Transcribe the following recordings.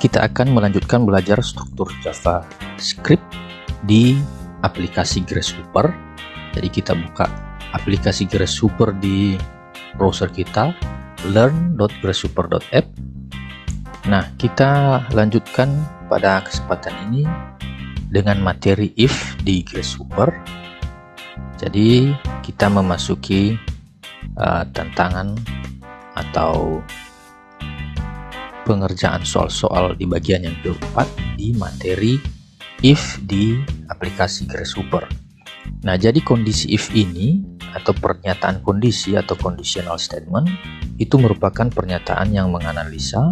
kita akan melanjutkan belajar struktur JavaScript di aplikasi Grasshopper. Jadi kita buka aplikasi Grasshopper di browser kita, learn.grasshopper.app. Nah, kita lanjutkan pada kesempatan ini dengan materi if di Grasshopper. Jadi kita memasuki tantangan atau pengerjaan soal-soal di bagian yang keempat di materi if di aplikasi Grasshopper. Nah, jadi kondisi if ini atau pernyataan kondisi atau conditional statement itu merupakan pernyataan yang menganalisa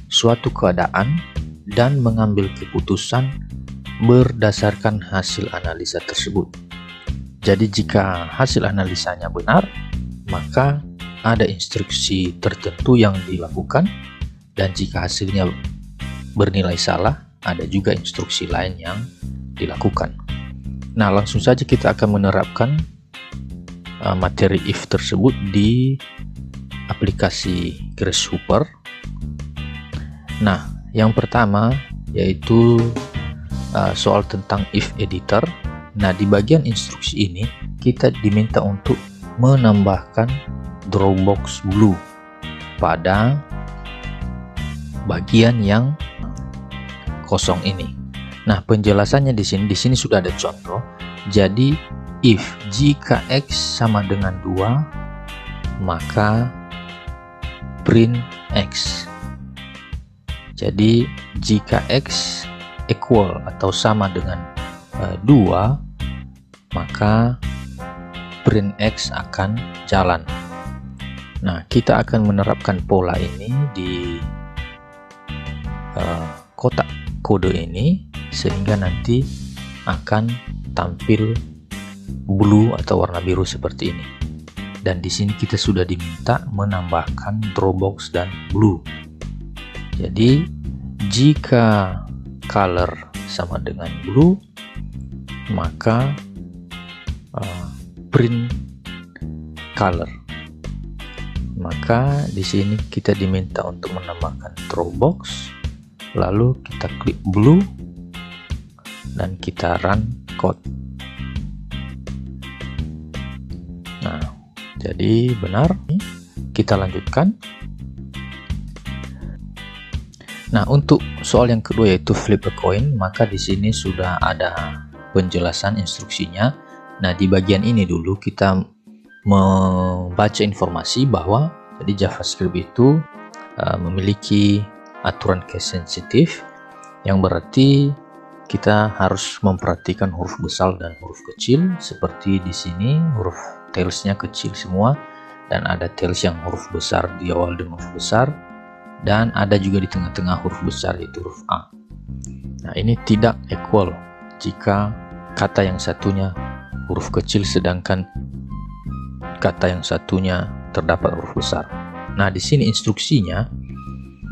suatu keadaan dan mengambil keputusan berdasarkan hasil analisa tersebut. Jadi jika hasil analisanya benar, maka ada instruksi tertentu yang dilakukan, dan jika hasilnya bernilai salah, ada juga instruksi lain yang dilakukan. Nah, langsung saja kita akan menerapkan materi if tersebut di aplikasi Grasshopper. Nah, yang pertama yaitu soal tentang if editor. Nah, di bagian instruksi ini kita diminta untuk menambahkan drawbox blue pada bagian yang kosong ini. Nah, penjelasannya di sini sudah ada contoh. Jadi if jika x sama dengan 2, maka print x. Jadi jika x equal atau sama dengan 2, maka print x akan jalan. Nah, kita akan menerapkan pola ini di kotak kode ini sehingga nanti akan tampil blue atau warna biru seperti ini. Dan di sini kita sudah diminta menambahkan drawbox dan blue. Jadi jika color sama dengan blue, maka print color. Maka di sini kita diminta untuk menambahkan drawbox, lalu kita klik blue dan kita run code. Nah, jadi benar. Kita lanjutkan. Nah, untuk soal yang kedua yaitu flip a coin, maka di sini sudah ada penjelasan instruksinya. Nah, di bagian ini dulu kita membaca informasi bahwa jadi JavaScript itu memiliki aturan case sensitif, yang berarti kita harus memperhatikan huruf besar dan huruf kecil. Seperti di sini huruf tailsnya kecil semua, dan ada tails yang huruf besar di awal dengan huruf besar, dan ada juga di tengah-tengah huruf besar yaitu huruf A. Nah, ini tidak equal jika kata yang satunya huruf kecil sedangkan kata yang satunya terdapat huruf besar. Nah, di sini instruksinya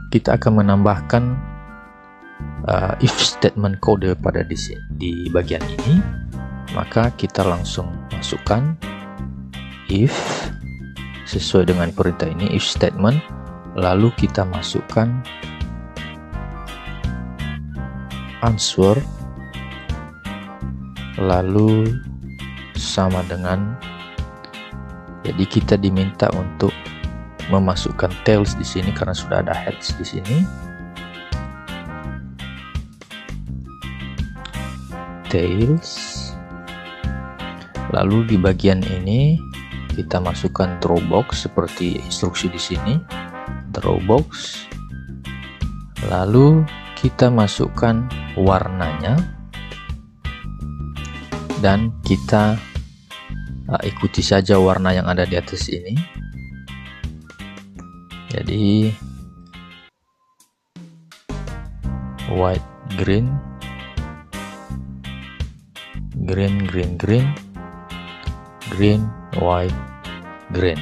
kita akan menambahkan if statement kode pada di bagian ini. Maka kita langsung masukkan if sesuai dengan perintah ini, if statement, lalu kita masukkan answer, lalu sama dengan, jadi kita diminta untuk memasukkan tails di sini karena sudah ada heads di sini. Tails. Lalu di bagian ini kita masukkan drawbox seperti instruksi di sini. Drawbox. Lalu kita masukkan warnanya dan kita ikuti saja warna yang ada di atas ini. Jadi white, green, green, green, green, green, white, green.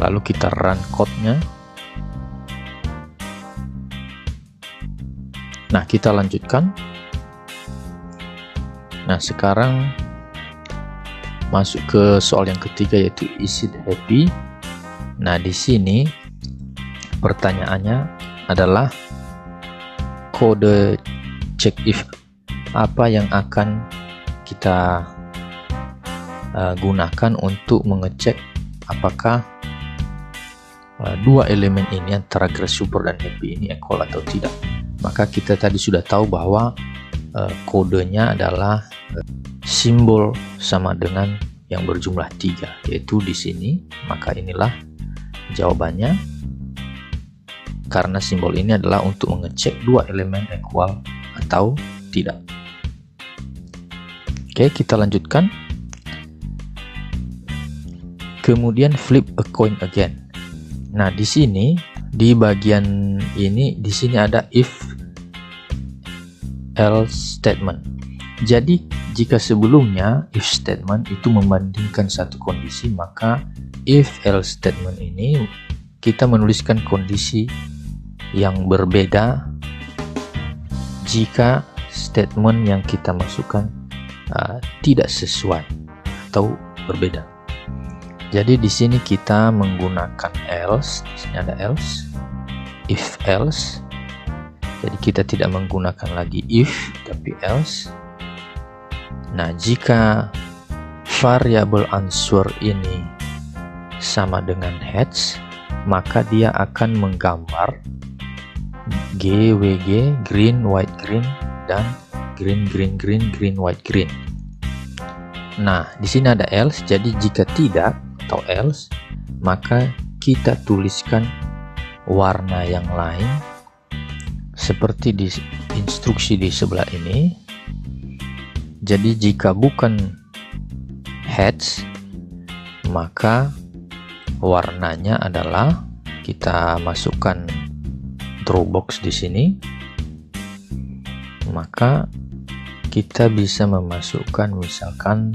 Lalu kita run code-nya. Nah, kita lanjutkan. Nah, sekarang masuk ke soal yang ketiga yaitu is it happy. Nah, di sini pertanyaannya adalah kode check if apa yang akan kita gunakan untuk mengecek apakah dua elemen ini antara grasshopper dan happy ini equal atau tidak. Maka kita tadi sudah tahu bahwa kodenya adalah simbol sama dengan yang berjumlah 3, yaitu di sini. Maka inilah jawabannya, karena simbol ini adalah untuk mengecek dua elemen equal atau tidak. Oke, kita lanjutkan. Kemudian flip a coin again. Nah, di sini di bagian ini di sini ada if else statement. Jadi jika sebelumnya if statement itu membandingkan satu kondisi, maka if else statement ini kita menuliskan kondisi yang berbeda jika statement yang kita masukkan tidak sesuai atau berbeda. Jadi di sini kita menggunakan else. Di sini ada else, if else. Jadi kita tidak menggunakan lagi if, tapi else. Nah, jika variabel answer ini sama dengan heads, maka dia akan menggambar GWG, green, white, green, dan green, green, green, green, white, green. Nah, di sini ada else. Jadi jika tidak atau else, maka kita tuliskan warna yang lain seperti di instruksi di sebelah ini. Jadi jika bukan heads, maka warnanya adalah, kita masukkan drawbox di sini, maka kita bisa memasukkan misalkan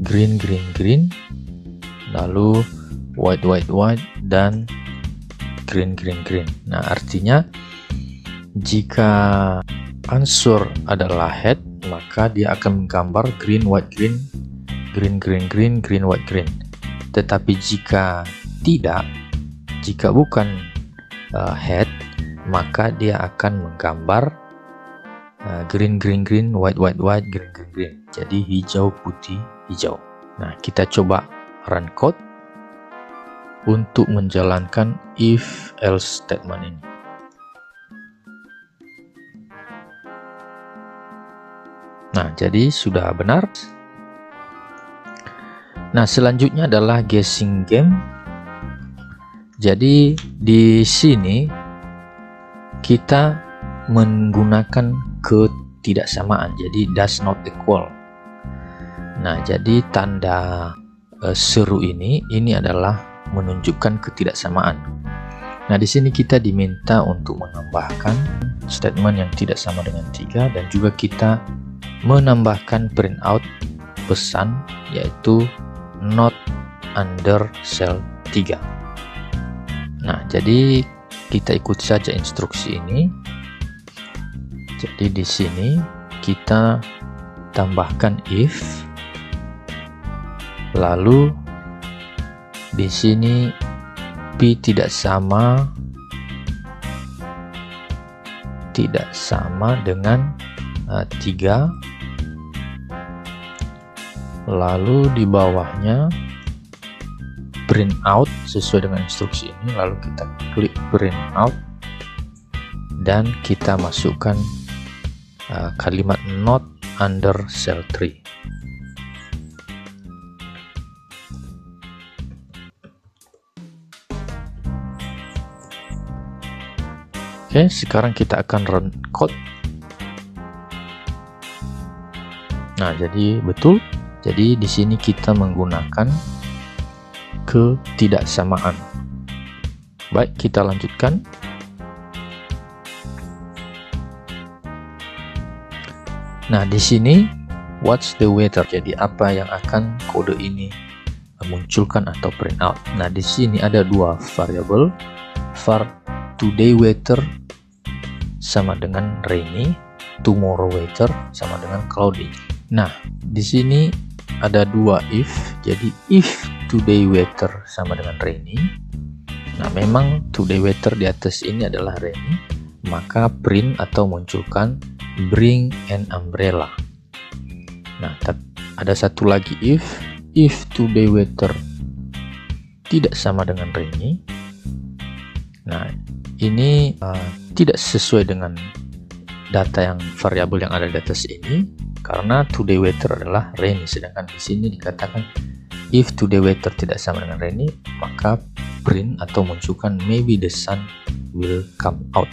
green, green, green, lalu white, white, white, dan green, green, green. Nah, artinya jika answer adalah head, maka dia akan menggambar green, white, green, green, green, green, green, white, green. Tetapi jika tidak, jika bukan head, maka dia akan menggambar green, green, green, white, white, white, green, green, green. Jadi hijau, putih, hijau. Nah, kita coba run code untuk menjalankan if else statement ini. Nah, jadi sudah benar. Nah, selanjutnya adalah guessing game. Jadi di sini kita menggunakan ketidaksamaan, jadi does not equal. Nah, jadi tanda seru ini adalah menunjukkan ketidaksamaan. Nah, di sini kita diminta untuk menambahkan statement yang tidak sama dengan 3, dan juga kita menambahkan printout pesan, yaitu not under cell 3. Nah, jadi kita ikut saja instruksi ini. Jadi di sini kita tambahkan if, lalu di sini p tidak sama dengan 3, lalu di bawahnya print out sesuai dengan instruksi ini, lalu kita klik print out dan kita masukkan kalimat not under cell 3. Oke, sekarang kita akan run code. Nah, jadi betul. Jadi di sini kita menggunakan ketidaksamaan. Baik, kita lanjutkan. Nah, di sini what's the weather? Jadi apa yang akan kode ini munculkan atau print out. Nah, di sini ada dua variabel. var today weather sama dengan rainy, tomorrow weather sama dengan cloudy. Nah, di sini ada dua if. Jadi if today weather sama dengan rainy, Nah, memang today waiter di atas ini adalah rainy, maka print atau munculkan bring an umbrella. Nah, ada satu lagi if today waiter tidak sama dengan rainy. Nah, ini tidak sesuai dengan data yang variabel yang ada di atas ini, karena today waiter adalah rainy, sedangkan di sini dikatakan if today waiter tidak sama dengan rainy, maka print atau munculkan maybe the sun will come out.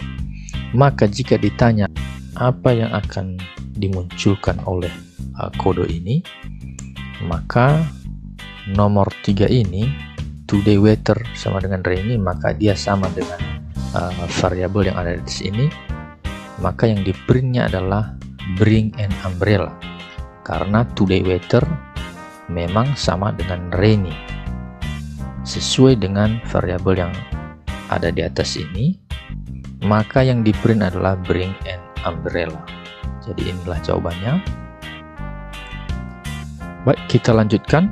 Maka jika ditanya apa yang akan dimunculkan oleh kode ini, maka nomor 3 ini today waiter sama dengan rainy, maka dia sama dengan variabel yang ada di sini. Maka yang di printnya adalah bring an umbrella, karena today waiter memang sama dengan rainy sesuai dengan variabel yang ada di atas ini. Maka yang di print adalah bring an umbrella. Jadi inilah jawabannya. Baik, kita lanjutkan.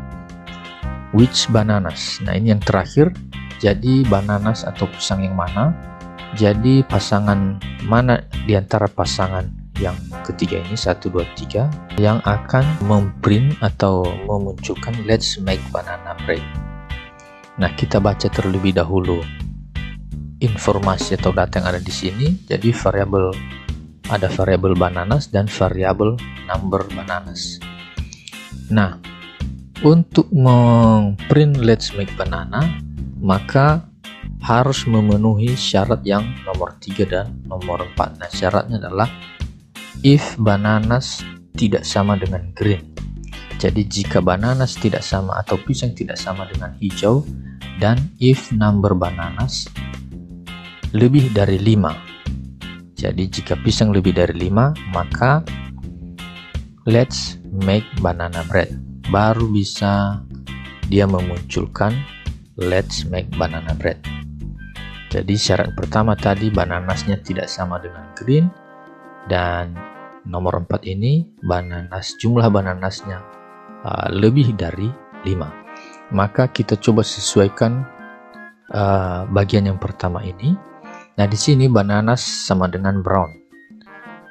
Which bananas? Nah, ini yang terakhir. Jadi bananas atau pisang yang mana? Jadi pasangan mana di antara pasangan yang ketiga ini 1, 2, 3 yang akan memprint atau memunculkan let's make banana bread. Nah, kita baca terlebih dahulu informasi atau data yang ada di sini. Jadi ada variabel bananas dan variabel number bananas. Nah, untuk memprint let's make banana, maka harus memenuhi syarat yang nomor 3 dan nomor 4. Nah, syaratnya adalah if bananas tidak sama dengan green. Jadi jika bananas tidak sama atau pisang tidak sama dengan hijau, dan if number bananas lebih dari 5. Jadi jika pisang lebih dari 5, maka let's make banana bread. Baru bisa dia memunculkan let's make banana bread. Jadi syarat pertama tadi bananasnya tidak sama dengan green, dan nomor 4 ini jumlah bananasnya lebih dari 5. Maka kita coba sesuaikan bagian yang pertama ini. Nah, di sini bananas sama dengan brown.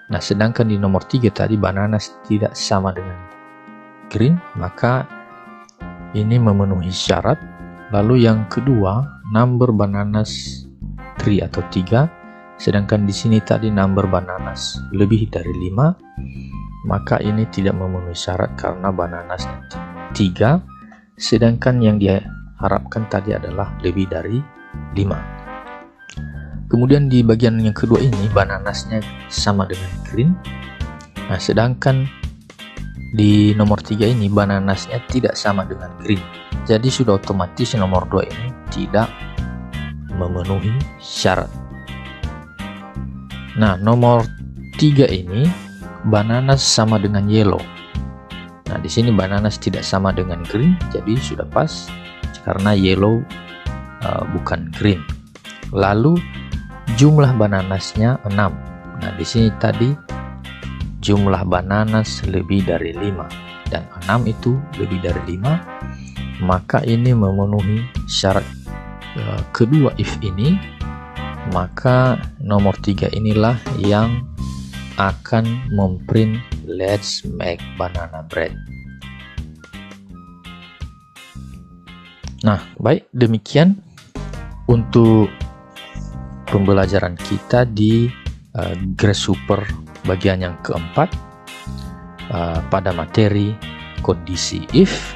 Nah, sedangkan di nomor 3 tadi bananas tidak sama dengan green, maka ini memenuhi syarat. Lalu yang kedua, number bananas 3 atau 3, sedangkan di sini tadi number bananas lebih dari 5, maka ini tidak memenuhi syarat karena bananasnya 3, sedangkan yang diharapkan tadi adalah lebih dari 5. Kemudian di bagian yang kedua ini bananasnya sama dengan green. Nah, sedangkan di nomor 3 ini bananasnya tidak sama dengan green. Jadi sudah otomatis nomor 2 ini tidak memenuhi syarat. Nah, nomor 3 ini bananas sama dengan yellow. Nah, di sini bananas tidak sama dengan green, jadi sudah pas karena yellow bukan green. Lalu jumlah bananasnya 6. Nah, di sini tadi jumlah bananas lebih dari 5 dan 6 itu lebih dari 5, maka ini memenuhi syarat kedua if ini. Maka nomor 3 inilah yang akan memprint let's make banana bread. Nah, baik, demikian untuk pembelajaran kita di Grasshopper bagian yang keempat pada materi kondisi if,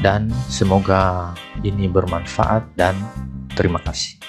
dan semoga ini bermanfaat dan terima kasih.